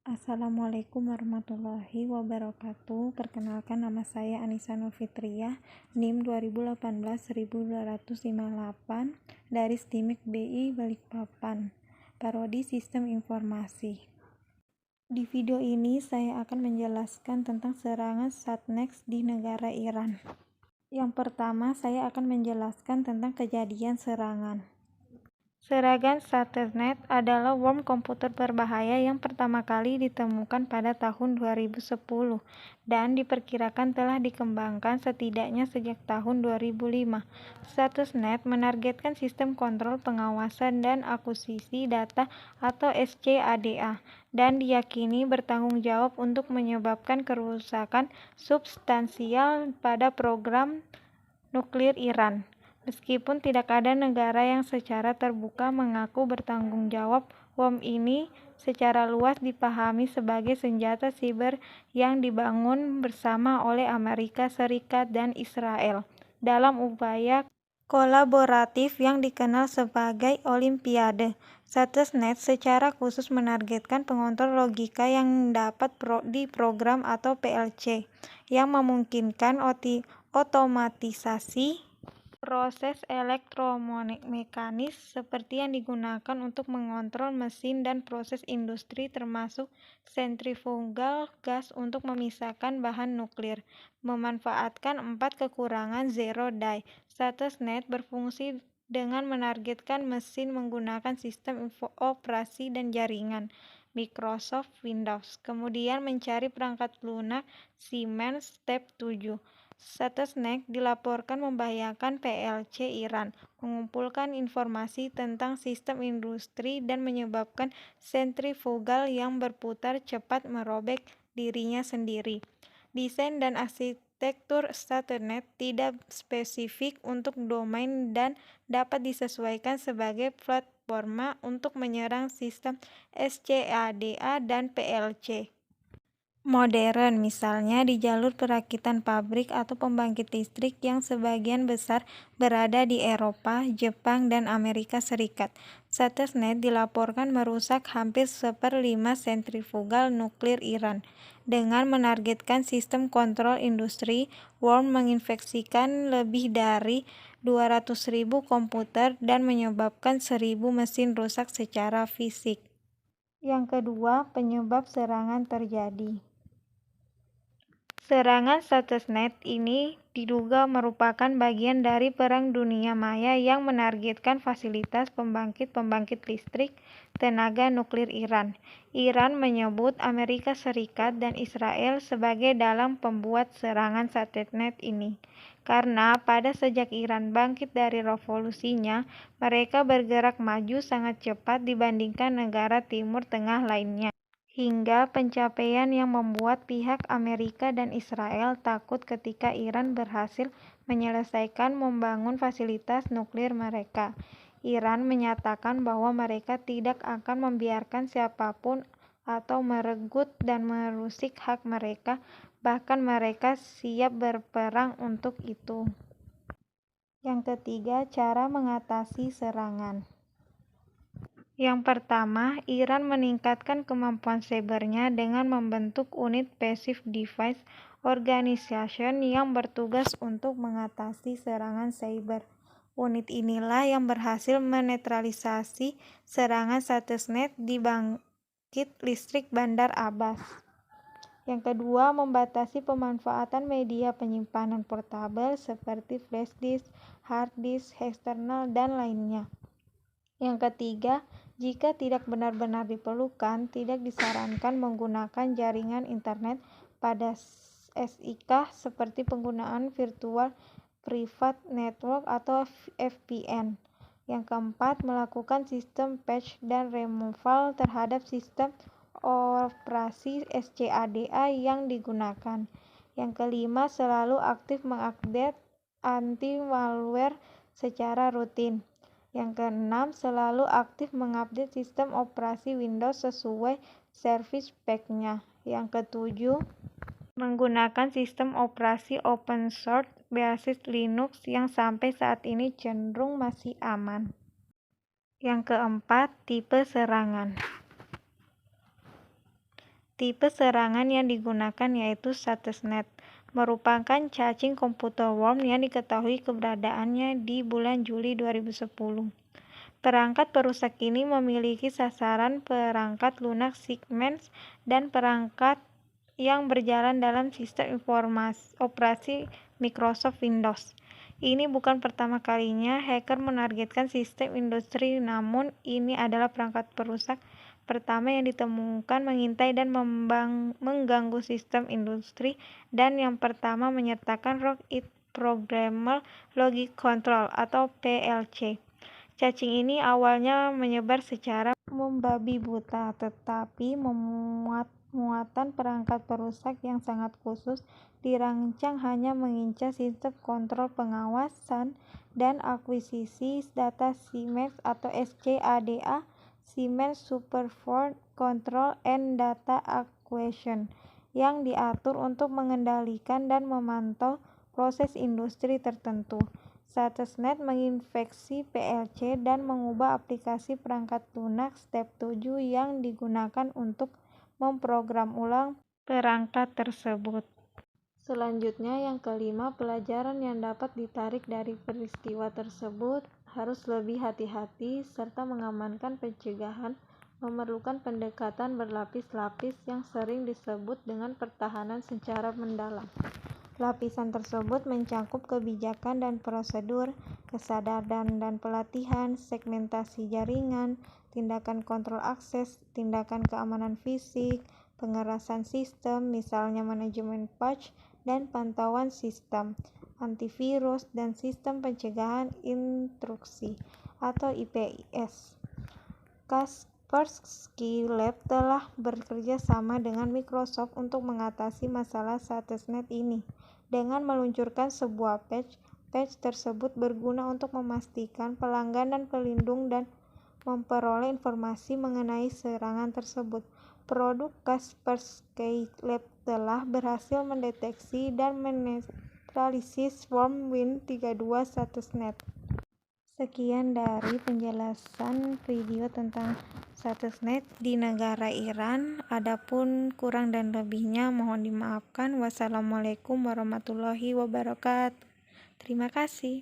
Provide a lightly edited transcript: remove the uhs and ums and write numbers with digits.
Assalamualaikum warahmatullahi wabarakatuh. Perkenalkan, nama saya Anissa Nurfitriah, NIM 2018-1258 dari STIMIK BI Balikpapan, Prodi Sistem Informasi. Di video ini saya akan menjelaskan tentang serangan Satnex di negara Iran. Yang pertama, saya akan menjelaskan tentang kejadian serangan. Serangan Satnex adalah worm komputer berbahaya yang pertama kali ditemukan pada tahun 2010 dan diperkirakan telah dikembangkan setidaknya sejak tahun 2005. Satnex menargetkan sistem kontrol pengawasan dan akuisisi data atau SCADA dan diyakini bertanggung jawab untuk menyebabkan kerusakan substansial pada program nuklir Iran. Meskipun tidak ada negara yang secara terbuka mengaku bertanggung jawab, worm ini secara luas dipahami sebagai senjata siber yang dibangun bersama oleh Amerika Serikat dan Israel dalam upaya kolaboratif yang dikenal sebagai Olimpiade. Satnex secara khusus menargetkan pengontrol logika yang dapat diprogram atau PLC, yang memungkinkan otomatisasi proses elektromekanis seperti yang digunakan untuk mengontrol mesin dan proses industri termasuk sentrifugal gas untuk memisahkan bahan nuklir. Memanfaatkan 4 kekurangan zero day, Satnex berfungsi dengan menargetkan mesin menggunakan sistem operasi dan jaringan Microsoft Windows, kemudian mencari perangkat lunak Siemens Step 7. Satnex dilaporkan membahayakan PLC Iran, mengumpulkan informasi tentang sistem industri dan menyebabkan sentrifugal yang berputar cepat merobek dirinya sendiri. Desain dan arsitektur Satnex tidak spesifik untuk domain dan dapat disesuaikan sebagai platforma untuk menyerang sistem SCADA dan PLC modern, misalnya di jalur perakitan pabrik atau pembangkit listrik yang sebagian besar berada di Eropa, Jepang, dan Amerika Serikat. Satnex dilaporkan merusak hampir 1/5 sentrifugal nuklir Iran. Dengan menargetkan sistem kontrol industri, worm menginfeksikan lebih dari 200.000 komputer dan menyebabkan 1.000 mesin rusak secara fisik. Yang kedua, penyebab serangan terjadi. Serangan Satnex ini diduga merupakan bagian dari Perang Dunia Maya yang menargetkan fasilitas pembangkit listrik tenaga nuklir Iran. Iran menyebut Amerika Serikat dan Israel sebagai dalang pembuat serangan Satnex ini, karena pada sejak Iran bangkit dari revolusinya, mereka bergerak maju sangat cepat dibandingkan negara Timur Tengah lainnya, hingga pencapaian yang membuat pihak Amerika dan Israel takut ketika Iran berhasil menyelesaikan membangun fasilitas nuklir mereka. Iran menyatakan bahwa mereka tidak akan membiarkan siapapun atau merenggut dan merusik hak mereka, bahkan mereka siap berperang untuk itu. Yang ketiga, cara mengatasi serangan. Yang pertama, Iran meningkatkan kemampuan sibernya dengan membentuk unit Passive Device Organization yang bertugas untuk mengatasi serangan siber. Unit inilah yang berhasil menetralisasi serangan Satnex di bangkit listrik Bandar Abbas. Yang kedua, membatasi pemanfaatan media penyimpanan portabel seperti flash disk, hard disk eksternal, dan lainnya. Yang ketiga, jika tidak benar-benar diperlukan, tidak disarankan menggunakan jaringan internet pada SIK seperti penggunaan Virtual Private Network atau VPN. Yang keempat, melakukan sistem patch dan removal terhadap sistem operasi SCADA yang digunakan. Yang kelima, selalu aktif mengupdate anti-malware secara rutin. Yang keenam, selalu aktif mengupdate sistem operasi Windows sesuai service pack-nya. Yang ketujuh, menggunakan sistem operasi open source berbasis Linux yang sampai saat ini cenderung masih aman. Yang keempat, tipe serangan. Tipe serangan yang digunakan yaitu Stuxnet, merupakan cacing komputer worm yang diketahui keberadaannya di bulan Juli 2010. Perangkat perusak ini memiliki sasaran perangkat lunak Siemens dan perangkat yang berjalan dalam sistem operasi Microsoft Windows. Ini bukan pertama kalinya hacker menargetkan sistem industri, namun ini adalah perangkat perusak pertama yang ditemukan mengintai dan mengganggu sistem industri, dan yang pertama menyertakan Rock-it Programmable Logic Control atau PLC. Cacing ini awalnya menyebar secara membabi buta, tetapi muatan perangkat perusak yang sangat khusus dirancang hanya mengincar sistem kontrol pengawasan dan akuisisi data Siemens atau SCADA, Siemens Supervised Control and Data Acquisition, yang diatur untuk mengendalikan dan memantau proses industri tertentu. Stuxnet menginfeksi PLC dan mengubah aplikasi perangkat lunak step 7 yang digunakan untuk memprogram ulang perangkat tersebut. Selanjutnya, yang kelima, pelajaran yang dapat ditarik dari peristiwa tersebut harus lebih hati-hati serta mengamankan pencegahan memerlukan pendekatan berlapis-lapis yang sering disebut dengan pertahanan secara mendalam. Lapisan tersebut mencakup kebijakan dan prosedur, kesadaran dan pelatihan, segmentasi jaringan, tindakan kontrol akses, tindakan keamanan fisik, pengerasan sistem, misalnya manajemen patch dan pantauan sistem, antivirus, dan sistem pencegahan intrusi atau IPS. Kaspersky Lab telah bekerja sama dengan Microsoft untuk mengatasi masalah Stuxnet ini dengan meluncurkan sebuah patch. Patch tersebut berguna untuk memastikan pelanggan dan pelindung dan memperoleh informasi mengenai serangan tersebut. Produk Kaspersky Lab telah berhasil mendeteksi dan menetralisir worm Win32 Stuxnet. Sekian dari penjelasan video tentang Stuxnet di negara Iran. Adapun kurang dan lebihnya mohon dimaafkan. Wassalamualaikum warahmatullahi wabarakatuh. Terima kasih.